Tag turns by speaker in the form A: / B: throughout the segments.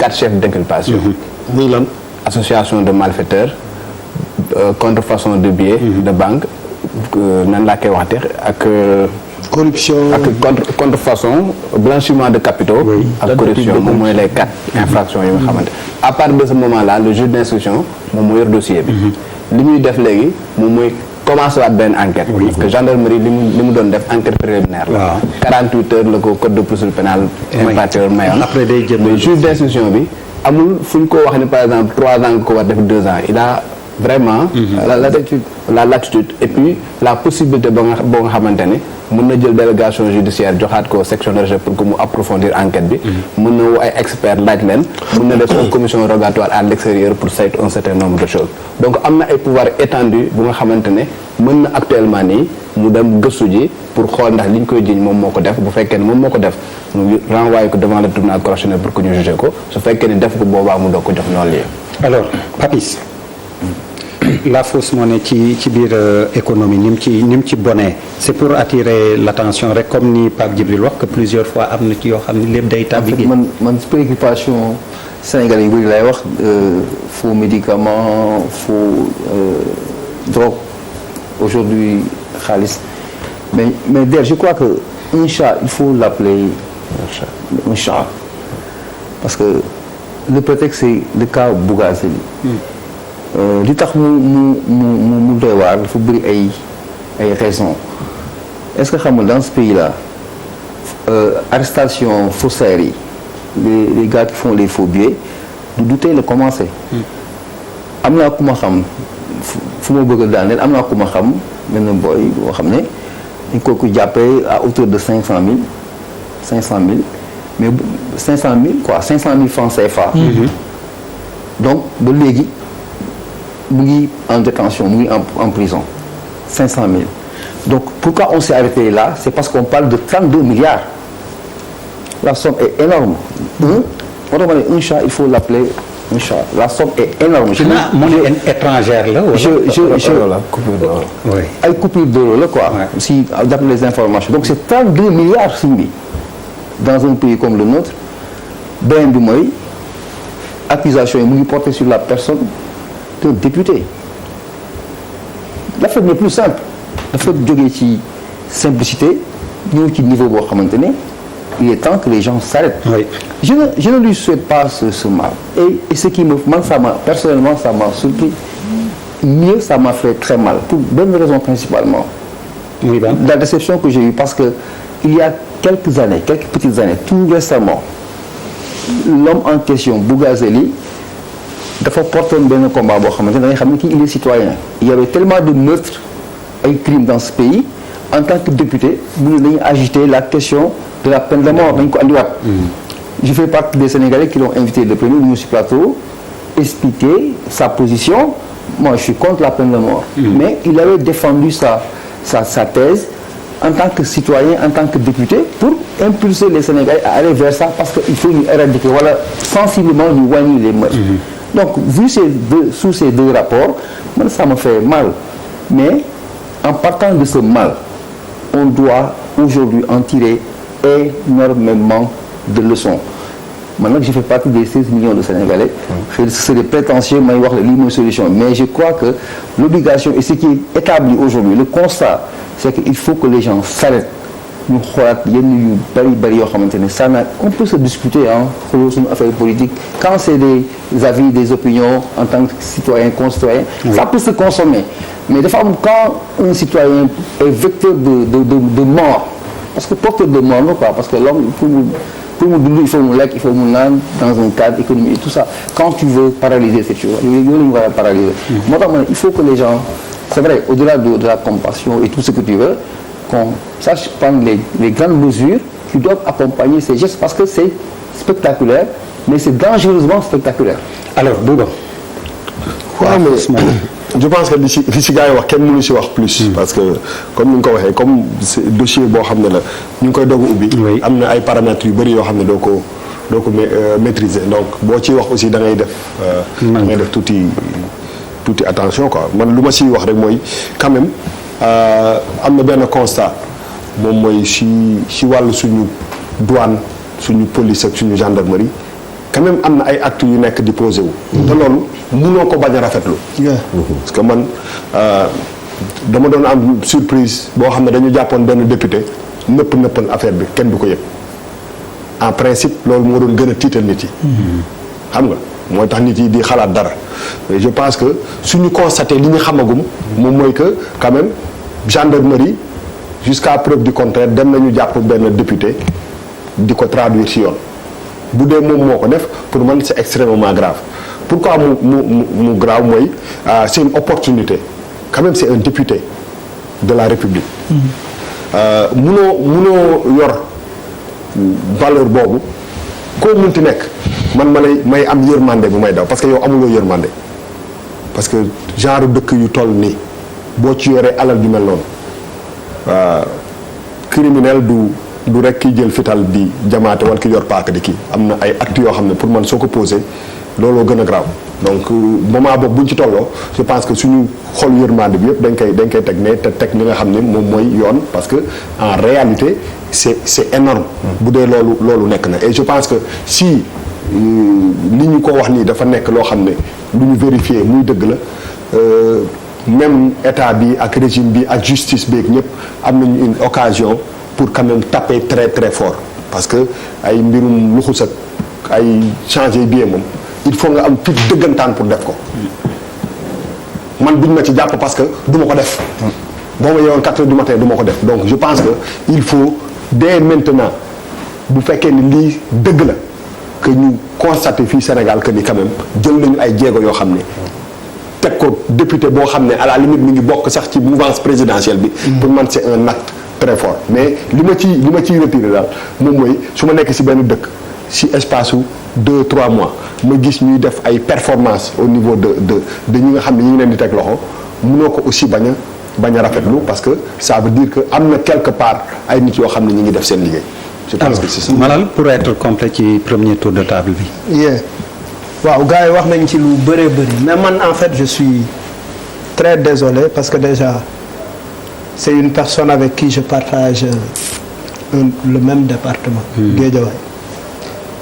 A: 4 chefs d'inculpation.
B: muy lan
A: association de malfaiteurs contrefaçon de billets de banque nan laa koy waxte ak
B: corruption
A: ak contrefaçon blanchiment de capitaux ak corruption moom mooy les 4 infractions yi nga xamante à partir de ce moment là le juge d'instruction moom moo yor dossier bi li muy def léegi moom mooy commencé waat benn enquête parce que gendarmerie li mu doon def enquête préliminaire la 48 heures la ko code de procédure pénale impérateur mayoon
B: après day jël
A: le juge d'instruction bi amul fu ñu ko wax ni par exemple 3 ans nga ko war def 2 ans il a vraiment la latitude et puis la possibilité boo nga xamante ne mën na jël délégation judiciaire joxaat ko section de recherche pour que mu approfondir enquête bi mën na woo ay experts laaj leen mën na def une commission rogatoire à l'extérieur pour saytu un certain nombre de choses donc am na ay pouvoir étendu bu nga xamante ne mën na actuellement nii mu dem gëstu ji pour xool ndax li ñu koy jiñ moom moo ko def bu fekkee ne moom moo ko def mu renvoyé ko devant le tribunal correctionnel pour que ñu jugé ko su fekkee ne def ko boobaa mu doog ko jox noonu lii.
C: alors Papis la fausse monnaie ci biir économie ni mu ci bonee c'est pour attirer l'attention rek comme ni Pape Djibril wax que plusieurs fois am na ci yoo xam ne lépp day tàbbi.
D: man préoccupation sénégalais yu bëri lay wax faux médicaments faux drogue aujourd'hui xaalis mais d'ailleurs je crois que un chat il faut l'appeler un chat parce que le prétexte c'est le cas Bougazelli li tax mu doy waar dafa bëri ay raisons est-ce que xam nga dans ce pays-là arrestation faussaires yi les gars qui font les faux billets du tey la commencé am naa ku ma xam fu ma bëgg a daaneel am naa ku ma xam benn boy boo xam ne dañ ko jàppee à hauteur de 500 000 mais 500 000 quoi 500 000 francs CFA donc ba léegi mu ngi en détention mu ngi en prison 500 000 donc pourquoi on s'est arrêté là c'est parce qu'on parle de 32 milliards la somme est énorme un chat il faut l'appeler un chat la somme est énorme
C: monnaie étrangère la
D: ay coupure d'euro la quoi si d'après les informations donc c'est 32 milliards si bi dans un pays comme le nôtre beneen bi mooy accusation yi mu ngi porté sur la personne d'un député l'affaire n'est plus simple dafa jógee ci simplicité ñëw ci niveau boo xamante ne il est temps que les gens s'arrêtent.
C: Oui.
D: Je ne lui souhaite pas ce mal et ce qui me personnellement ça m'a surpris mieux ça m'a fait très mal pour bonne raison principalement la déception que j'ai eue parce que il y a quelques petites années tout récemment l'homme en question Bougazelli dafa porter benn combat boo xamante ne da nga xam ne kii il est citoyen il y avait tellement de meurtres ay crimes dans ce pays en tant que député bu dañuy agiter la question de la peine de mort dañ ko andiwaat je fais partie des Sénégalais qui l'ont invité le premier ñëw ci plateau expliquer sa position moi je suis contre la peine de mort mais il avait défendu sa thèse en tant que citoyen en tant que député pour impulser les Sénégalais à aller vers ça parce que il faut ñu éradiquer wala sensiblement ñu wàññi les meurtres donc vu sous ces deux rapports man ça me fait mal mais en partant de ce mal on doit aujourd'hui en tirer énormément de leçons man nag je fais partie des 16 millions de Sénégalais ce serait prétentieux may wax la lii mooy solution mais je crois que l'obligation et ce qui est établi aujourd'hui le constat c'est que il faut que les gens s'arrêtent ñu xoolaat yenn yu bari yoo xamante ne ça on peut se discuter xooloo suñu affaire politique quand c'est des avis des opinions en tant que citoyen concitoyen ça peut se consommer mais dafa am quand un citoyen est vecteur de mort parce que porteur de mort la quoi parce que l'homme pour mu dund il faut mu lekk il faut mu naan dans un cadre économique et tout ça quand tu veux paralyser cette chose yooyu la ñu war a paralyser moo tax ma ne il faut que les gens c'est vrai au-delà de la compassion et tout ce que tu veux qu'on sache prendre les grandes mesures qui doivent accompagner ces gestes parce que c'est spectaculaire mais c'est dangereusement spectaculaire.
C: alors Bouba.
B: waaw mais je pense que li ci gars yi wax kenn mënu ci wax plus. parce que comme ni nga ko waxee comme dossier boo xam ne la ñu ngi koy doog a ubbi. am na ay paramètres yu bëri yoo xam ne doo ko maîtriser donc boo ciy wax aussi da ngay def tuuti attention quoi man lu ma ciy wax rek mooy quand même am na benn constat moom mooy ci wàllu suñu douane suñu police ak suñu gendarmerie quand même am na ay actes yu nekk di posé wu. te loolu mënoo ko bañ a rafetlu. parce que man dama doon am surprise boo xam ne dañu jàppoon benn député nëppal affaire bi kenn du ko yëg en principe loolu moo doon gën a tiital nit yi. xam nga mooy tax nit yi di xalaat dara mais je pense que suñu constaté li ñu xamagum moom mooy que quand même gendarmerie jusqu'à preuve du contraire dem nañu jàpp benn député di ko traduire ci yoon bu dee moom moo ko def pour man c'est extrêmement grave pourquoi mu grave mooy c'est une opportunité quand même c'est un député de la République munoo yor valeur boobu koo munti nekk man may am yërmande bu may daw parce que yow amuloo yërmande parce que genre dëkk yu toll nii boo ci yoree alal ju mel noonu criminel du rek ki jël fital di jamaate wala ki yor paaka di kii am na ay actes yoo xam ne pour man soo ko posé looloo gën a grave donc moment boobu bu ñu ci tolloo je pense que suñu xol yërmande bi yëpp dañ koy teg ne te teg li nga xam ne moom mooy yoon parce que en réalité c'est énorme bu dee loolu nekk na et je pense que si li ñu ko wax nii dafa nekk loo xam ne lu ñu vérifier muy dëgg la même état bi ak régime bi ak justice bi ak ñëpp am nañu une occasion pour quand même taper très très fort parce que ay mbirum luxus ak ay changer bien moom il faut nga am fit dëggantaan pour def ko man duñ ma ci jàpp parce que du ma ko def boo ma yeewoon 4 heures du matin du ma ko def donc je pense que il faut dès maintenant bu fekkee ni lii dëgg la que ñu constater fii Sénégal que ni quand même jël nañu ay jéego yoo xam ne teg ko député boo xam ne à la limite mi ngi bokk sax ci mouvance présidentielle bi pour man c'est un acte très fort mais li ma ciy retiré daal moom mooy su ma nekk si benn dëkk si espace su 2-3 mois ma gis ñuy def ay performance au niveau de ñi nga xam ne ñi ngi leen di teg loxo mënoo ko aussi bañ a rafetlu parce que ça veut dire que am na quelque part ay nit yoo xam ne ñi ngi def seen liggéey. je pense que c'est ça.
C: Malal pour être complet ci premier tour de table bi.
E: waaw gars yi wax nañ ci lu bëree bëri mais man en fait je suis très désolé parce que déjà c'est une personne avec qui je partage le même département.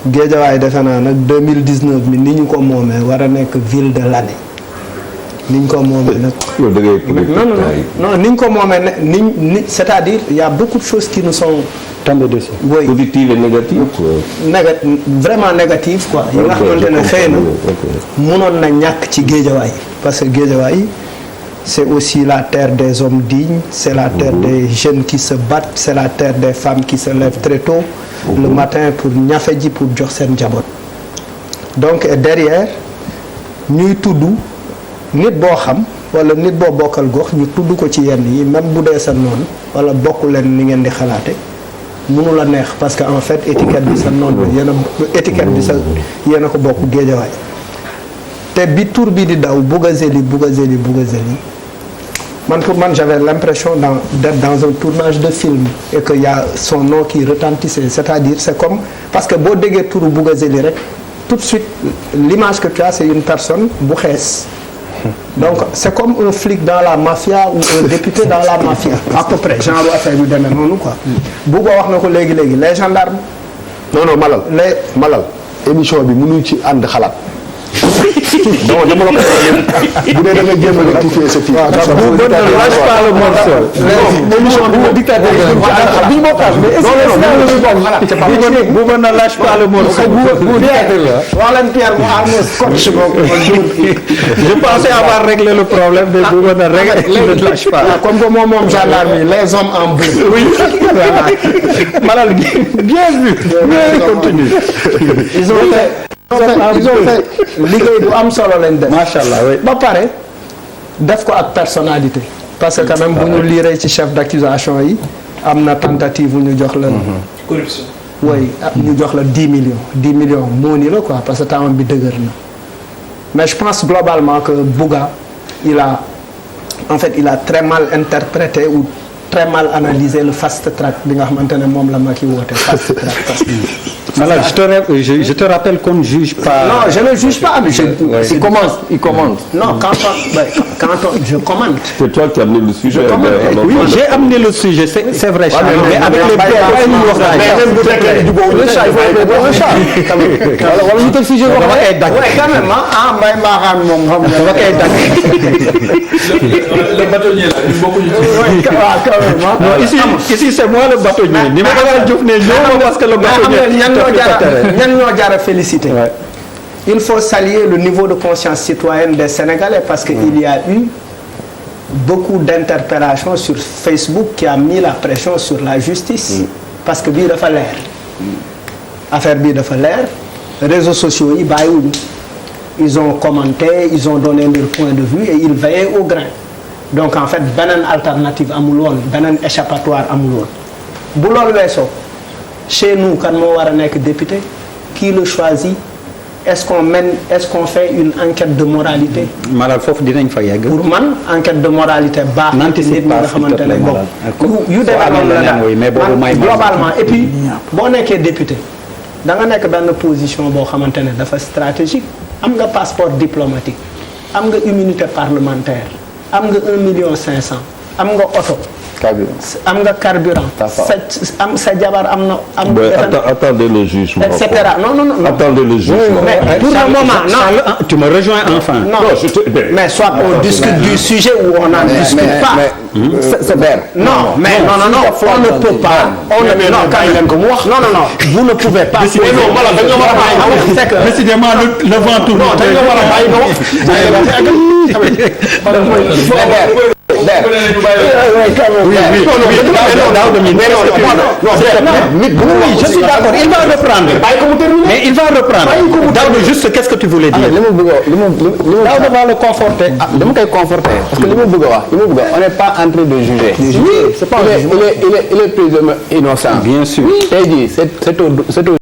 E: Guédiawaye defe naa nag 2019 bi ni ñu ko moomee war a nekk ville de l'année ni ñu ko moomee nag. non ni ñu ko moomee ne ni c'est-à-dire il y a beaucoup de choses qui nous sont
C: tombées dessus.
E: oui
A: positives et négatives.
E: vraiment négatives quoi. yi nga xamante ne xëy na mënoon na ñàkk ci Guédiawaye parce que Guédiawaye c'est aussi la terre des hommes dignes c'est la terre des jeunes qui se battent c'est la terre des femmes qui se lèvent très tôt le matin pour ñafe ji pour jox seen njaboot donc derrière ñuy tudd nit boo xam wala nit boo bokkal gox ñu tudd ko ci yenn yi même bu dee sa noonu wala bokk leen ni ngeen di xalaate mënu la neex parce que en fait étiquette bi sa noonu la yéen a étiquette bi sa yéen a ko bokk Guédiawaye te bi tur bi di daw Bougazeli man pour man j'avais l'impression d'être dans un tournage de film et que y a son nom qui retentissait c'est-à-dire c'est comme parce que boo déggee turu Bougazeli rek tout de suite l'image que tu as c'est une personne bu xees donc c'est comme un flic dans la mafia ou un député dans la mafia à peu près genre affaire yu demee noonu quoi Bouba wax na ko léegi les gendarmes
B: non Malal émission bi mënuñ ci ànd xalaat donc dama la ko bu dee da nga jéem a rectifier ce titre.
C: bu ne lâche pas le morceau.
B: émission bi dictateur bi ñu bokkal mais
C: bu ne lâche pas le morceau.
E: wax leen Pierre mu arme scotch
C: je pensais avoir réglé le problème mais bu ne lâche pas.
E: comme que moom gendarme yi les hommes en bleu.
C: oui Malal bien vu. continue.
E: ils ont fait liggéey bu am solo lañ def.
C: macha allah oui.
E: ba pare def ko ak personnalité. parce que quand même bu ñu liiree ci chef d'accusation yi am na tentative bu ñu jox la. corruption. oui ñu jox la 10 millions moo ni la quoi parce que temps bi dëgër na mais je pense globalement que Bouga il a très mal interprété ou très mal analysé le fast track bi nga xamante ne moom la Macky woote fast track parce que
C: Voilà, je te rappelle qu'on ne juge pas.
E: Non, je ne juge pas, mais
D: Il commande.
E: Non, je commente.
F: C'est toi qui as amené le sujet.
C: Oui, j'ai amené le sujet, c'est vrai, Charles, mais avec les
B: mais même bu fekkee jubóowuñu le chat il faut répondre au chat.
D: wala ñu teg sujet boo xam ne
E: Ouais, quand même, ah, Mbaye Mbaxaan moom xam nga.
C: dama koy dagg.
F: Le bâtonnier là, il beaucoup
E: Ouais, quand même, ah.
C: Non, ici c'est moi le bâtonnier. Ni ma ko war a jox ne ñëw parce que le bâtonnier.
E: ñan ñoo jar a féliciter. Il faut saluer le niveau de conscience citoyenne des Sénégalais parce qu'il y a eu beaucoup d'interpellations sur Facebook qui a mis la pression sur la justice. Parce que bii dafa leer. Affaire bii dafa leer. Réseaux sociaux yi bàyyiwuñu. Ils ont commenté, ils ont donné leur point de vue et ils veillaient au grain. Donc en fait beneen alternative amul woon beneen échappatoire amul woon. Bu loolu weesoo chez nous kan moo war a nekk député qui le choisit est-ce qu'on fait une enquête de moralité.
C: Malal foofu dinañ fa yegg.
E: Pour man enquête de moralité baax.
C: n'anticipe pas
E: nga xamante ne bokk yu demee noonu la daal
C: mais boobu may
E: globalement et puis boo nekkee député da nga nekk benn position boo xamante ne dafa stratégique am nga passeport diplomatique am nga immunité parlementaire am nga 1,5 million am nga oto. am nga carburant. sa jabar am na.
F: Attendez le jugement.
E: Et cetera non.
F: Attendez le jugement.
E: Mais pour le moment non.
C: Tu me rejoins enfin.
E: Non, mais soit on discute du sujet ou on n'en discute pas.
D: c'est vert.
E: Non, mais non, on ne peut pas. Non, vous ne pouvez pas.
C: Décidément, le vent tourne. Je suis d'accord, il va reprendre. Mais il va reprendre. Daouda, juste qu'est-ce que tu voulais dire?
A: Daouda va le conforter. Dama koy conforter parce que li ma bëgg a wax on n'est pas en train de juger.
D: Oui, c'est pas
A: il est présumé innocent.
C: Bien sûr.
A: Tey jii c'est au